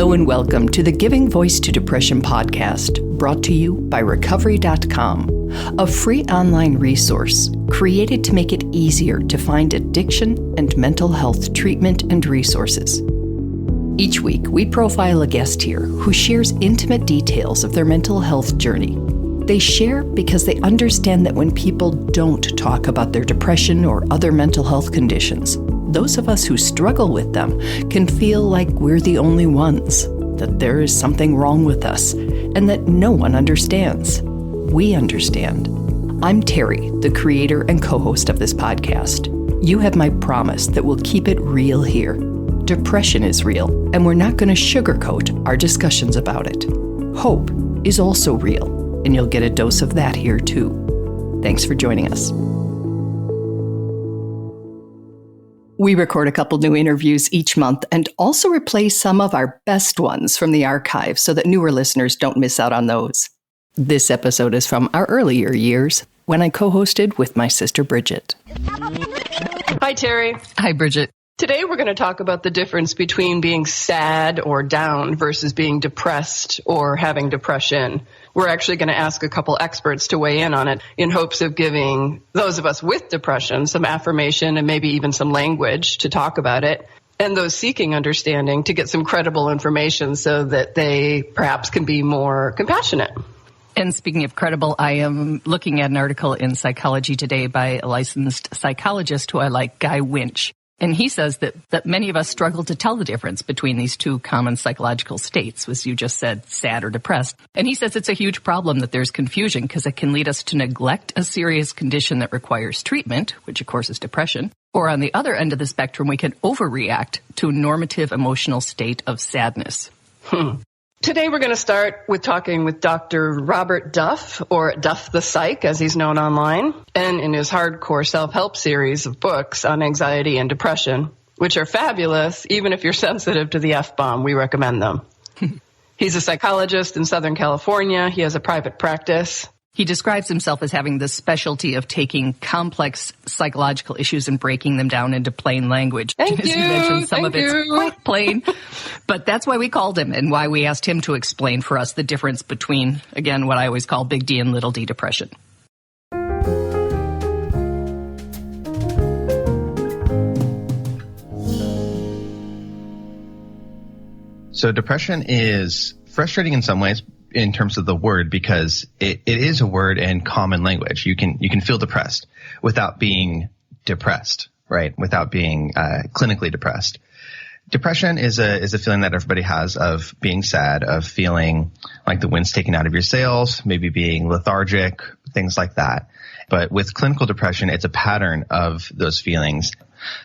Hello and welcome to the Giving Voice to Depression podcast, brought to you by Recovery.com, a free online resource created to make it easier to find addiction and mental health treatment and resources. Each week, we profile a guest here who shares intimate details of their mental health journey. They share because they understand that when people don't talk about their depression or other mental health conditions, those of us who struggle with them can feel like we're the only ones, that there is something wrong with us, and that no one understands. We understand. I'm Terry, the creator and co-host of this podcast. You have my promise that we'll keep it real here. Depression is real, and we're not going to sugarcoat our discussions about it. Hope is also real, and you'll get a dose of that here too. Thanks for joining us. We record a couple new interviews each month and also replay some of our best ones from the archive so that newer listeners don't miss out on those. This episode is from our earlier years when I co-hosted with my sister Bridget. Hi, Terry. Hi, Bridget. Today we're going to talk about the difference between being sad or down versus being depressed or having depression. We're actually going to ask a couple experts to weigh in on it in hopes of giving those of us with depression some affirmation and maybe even some language to talk about it, and those seeking understanding to get some credible information so that they perhaps can be more compassionate. And speaking of credible, I am looking at an article in Psychology Today by a licensed psychologist who I like, Guy Winch. And he says that many of us struggle to tell the difference between these two common psychological states, as you just said, sad or depressed. And he says it's a huge problem that there's confusion because it can lead us to neglect a serious condition that requires treatment, which of course is depression. Or on the other end of the spectrum, we can overreact to a normative emotional state of sadness. Today we're going to start with talking with Dr. Robert Duff, or Duff the Psych, as he's known online, and in his hardcore self-help series of books on anxiety and depression, which are fabulous. Even if you're sensitive to the F-bomb, we recommend them. He's a psychologist in Southern California. He has a private practice. He describes himself as having the specialty of taking complex psychological issues and breaking them down into plain language. Thank As you. you mentioned, some Thank of it's you. quite plain. But that's why we called him and why we asked him to explain for us the difference between, again, what I always call big D and little d depression. So depression is frustrating in some ways in terms of the word because it is a word in common language. You can feel depressed without being depressed, right? Without being clinically depressed. Depression is a feeling that everybody has of being sad, of feeling like the wind's taken out of your sails, maybe being lethargic, things like that. But with clinical depression, it's a pattern of those feelings.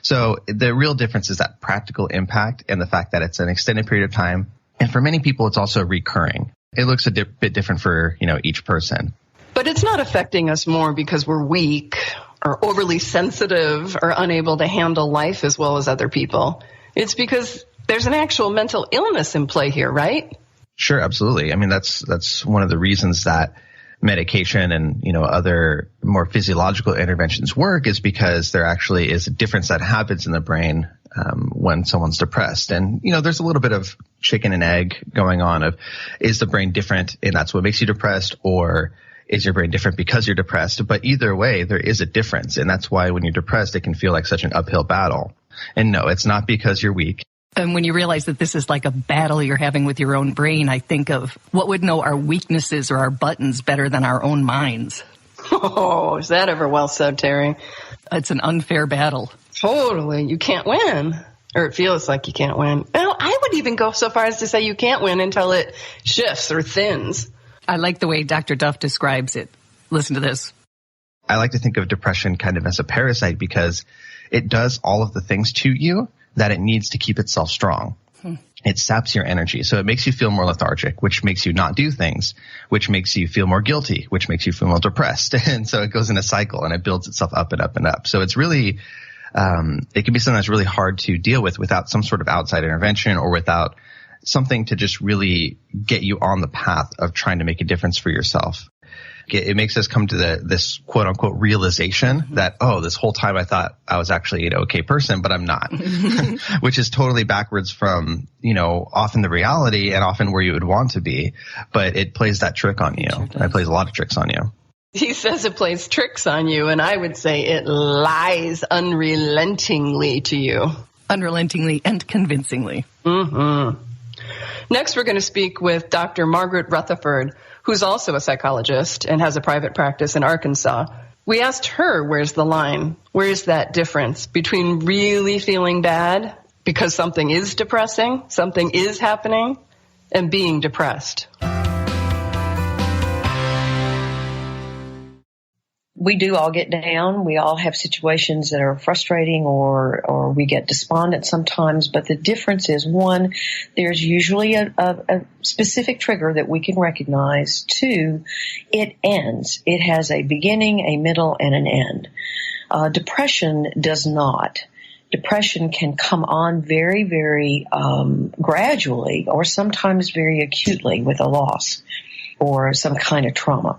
So the real difference is that practical impact and the fact that it's an extended period of time. And for many people, it's also recurring. It looks a bit different for, each person. But it's not affecting us more because we're weak or overly sensitive or unable to handle life as well as other people. It's because there's an actual mental illness in play here, right? Sure, absolutely. I mean, that's one of the reasons that medication and, other more physiological interventions work, is because there actually is a difference that happens in the brain when someone's depressed. And, there's a little bit of chicken and egg going on of, is the brain different and that's what makes you depressed, or is your brain different because you're depressed? But either way, there is a difference. And that's why when you're depressed, it can feel like such an uphill battle. And no, it's not because you're weak. And when you realize that this is like a battle you're having with your own brain, I think of what would know our weaknesses or our buttons better than our own minds. Oh, is that ever well said, Terry? It's an unfair battle. Totally. You can't win. Or it feels like you can't win. Well, I would even go so far as to say you can't win until it shifts or thins. I like the way Dr. Duff describes it. Listen to this. I like to think of depression kind of as a parasite because it does all of the things to you that it needs to keep itself strong. It saps your energy. So it makes you feel more lethargic, which makes you not do things, which makes you feel more guilty, which makes you feel more depressed. And so it goes in a cycle and it builds itself up and up and up. So it's really, it can be something that's really hard to deal with without some sort of outside intervention or without something to just really get you on the path of trying to make a difference for yourself. it makes us come to this quote unquote realization that, oh, this whole time I thought I was actually an okay person, but I'm not, which is totally backwards from, often the reality and often where you would want to be, but it plays that trick on you. It plays a lot of tricks on you. He says it plays tricks on you, and I would say it lies unrelentingly to you. Unrelentingly and convincingly. Mm-hmm. Next, we're going to speak with Dr. Margaret Rutherford, who's also a psychologist and has a private practice in Arkansas. We asked her, where's the line? Where's that difference between really feeling bad because something is depressing, something is happening, and being depressed? We do all get down. We all have situations that are frustrating or we get despondent sometimes. But the difference is, one, there's usually a specific trigger that we can recognize. Two, it ends. It has a beginning, a middle, and an end. Depression does not. Depression can come on very, very gradually or sometimes very acutely with a loss or some kind of trauma.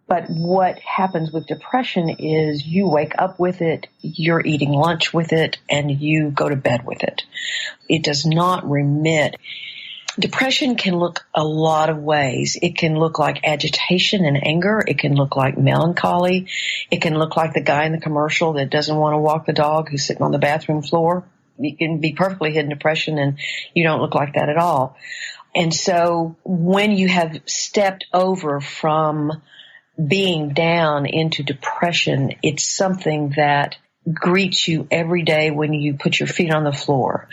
But what happens with depression is you wake up with it, you're eating lunch with it, and you go to bed with it. It does not remit. Depression can look a lot of ways. It can look like agitation and anger. It can look like melancholy. It can look like the guy in the commercial that doesn't want to walk the dog who's sitting on the bathroom floor. It can be perfectly hidden depression, and you don't look like that at all. And so when you have stepped over from being down into depression, it's something that greets you every day when you put your feet on the floor.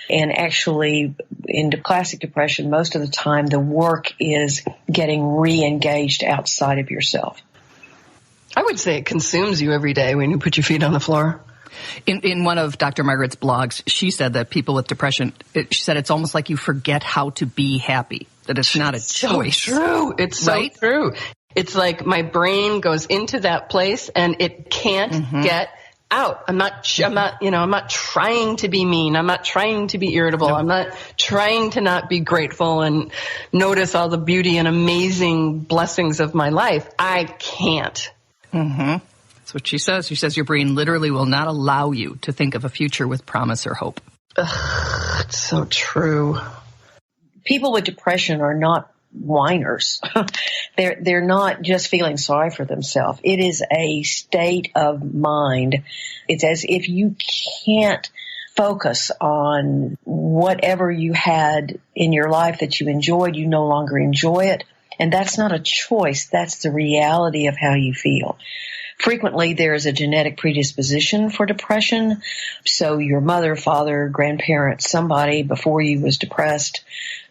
And actually, in classic depression, most of the time, the work is getting re-engaged outside of yourself. I would say it consumes you every day when you put your feet on the floor. In one of Dr. Margaret's blogs, she said that people with depression, she said it's almost like you forget how to be happy, that it's not a choice. So true. It's so true. It's like my brain goes into that place and it can't get out. I'm not trying to be mean. I'm not trying to be irritable. No. I'm not trying to not be grateful and notice all the beauty and amazing blessings of my life. I can't. Mm-hmm. That's what she says. She says your brain literally will not allow you to think of a future with promise or hope. Ugh, it's so true. People with depression are not whiners. They're not just feeling sorry for themselves. It is a state of mind. It's as if you can't focus on whatever you had in your life that you enjoyed. You no longer enjoy it. And that's not a choice. That's the reality of how you feel. Frequently, there is a genetic predisposition for depression. So your mother, father, grandparent, somebody before you was depressed.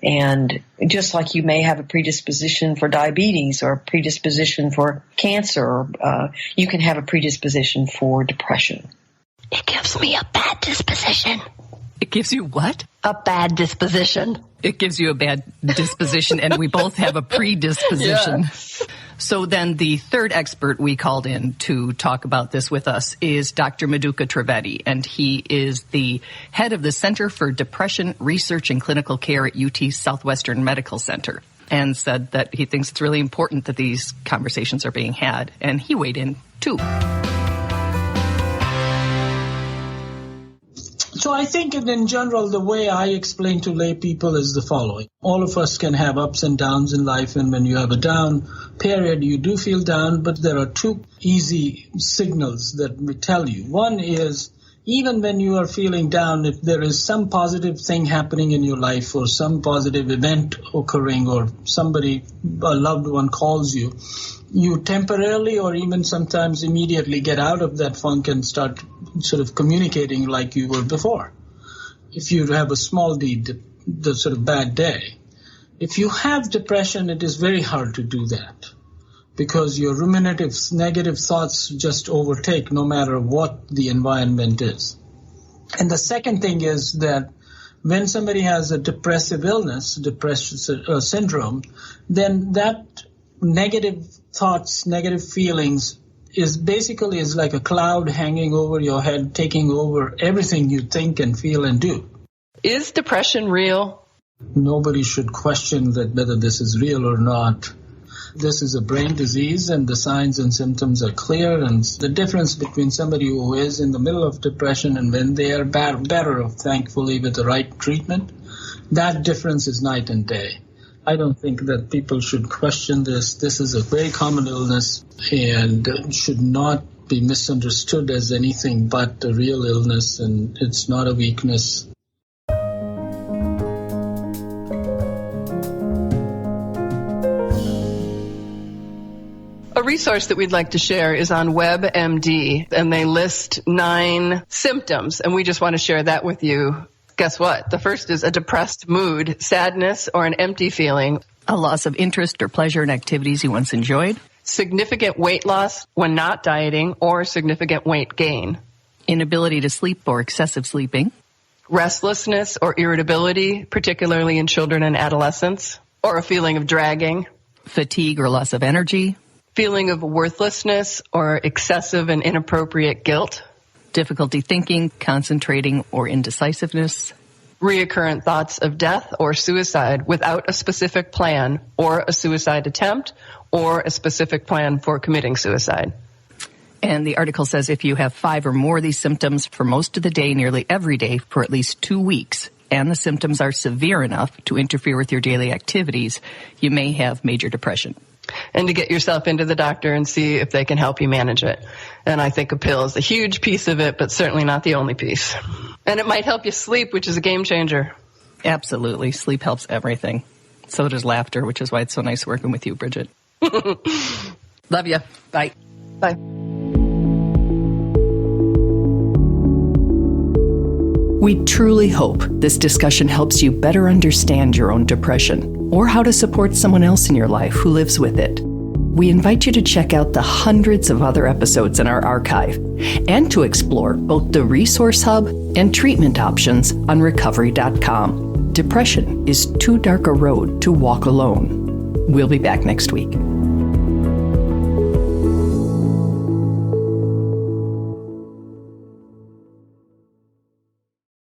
And just like you may have a predisposition for diabetes or a predisposition for cancer, you can have a predisposition for depression. It gives me a bad disposition. It gives you what? A bad disposition. It gives you a bad disposition, and we both have a predisposition. Yeah. So then the third expert we called in to talk about this with us is Dr. Maduka Trivedi, and he is the head of the Center for Depression Research and Clinical Care at UT Southwestern Medical Center, and said that he thinks it's really important that these conversations are being had, and he weighed in too. So I think in general, the way I explain to lay people is the following. All of us can have ups and downs in life, and when you have a down period, you do feel down, but there are two easy signals that we tell you. One is, even when you are feeling down, if there is some positive thing happening in your life or some positive event occurring or somebody, a loved one calls you, you temporarily or even sometimes immediately get out of that funk and start sort of communicating like you were before. If you have a small deed, the sort of bad day. If you have depression, it is very hard to do that because your ruminative, negative thoughts just overtake no matter what the environment is. And the second thing is that when somebody has a depressive illness, depression syndrome, then that negative thoughts, negative feelings is basically like a cloud hanging over your head, taking over everything you think and feel and do. Is depression real? Nobody should question that whether this is real or not. This is a brain disease and the signs and symptoms are clear, and the difference between somebody who is in the middle of depression and when they are better, thankfully, with the right treatment, that difference is night and day. I don't think that people should question this. This is a very common illness and should not be misunderstood as anything but a real illness, and it's not a weakness. A resource that we'd like to share is on WebMD, and they list 9 symptoms, and we just want to share that with you. Guess what? The first is a depressed mood, sadness, or an empty feeling. A loss of interest or pleasure in activities you once enjoyed. Significant weight loss when not dieting, or significant weight gain. Inability to sleep or excessive sleeping. Restlessness or irritability, particularly in children and adolescents, or a feeling of dragging. Fatigue or loss of energy. Feeling of worthlessness or excessive and inappropriate guilt. Difficulty thinking, concentrating, or indecisiveness. Reoccurrent thoughts of death or suicide without a specific plan, or a suicide attempt, or a specific plan for committing suicide. And the article says if you have 5 or more of these symptoms for most of the day, nearly every day, for at least 2 weeks, and the symptoms are severe enough to interfere with your daily activities, you may have major depression. And to get yourself into the doctor and see if they can help you manage it. And I think a pill is a huge piece of it, but certainly not the only piece. And it might help you sleep, which is a game changer. Absolutely. Sleep helps everything. So does laughter, which is why it's so nice working with you, Bridget. Love you. Bye. Bye. We truly hope this discussion helps you better understand your own depression or how to support someone else in your life who lives with it. We invite you to check out the hundreds of other episodes in our archive and to explore both the Resource Hub and treatment options on recovery.com. Depression is too dark a road to walk alone. We'll be back next week.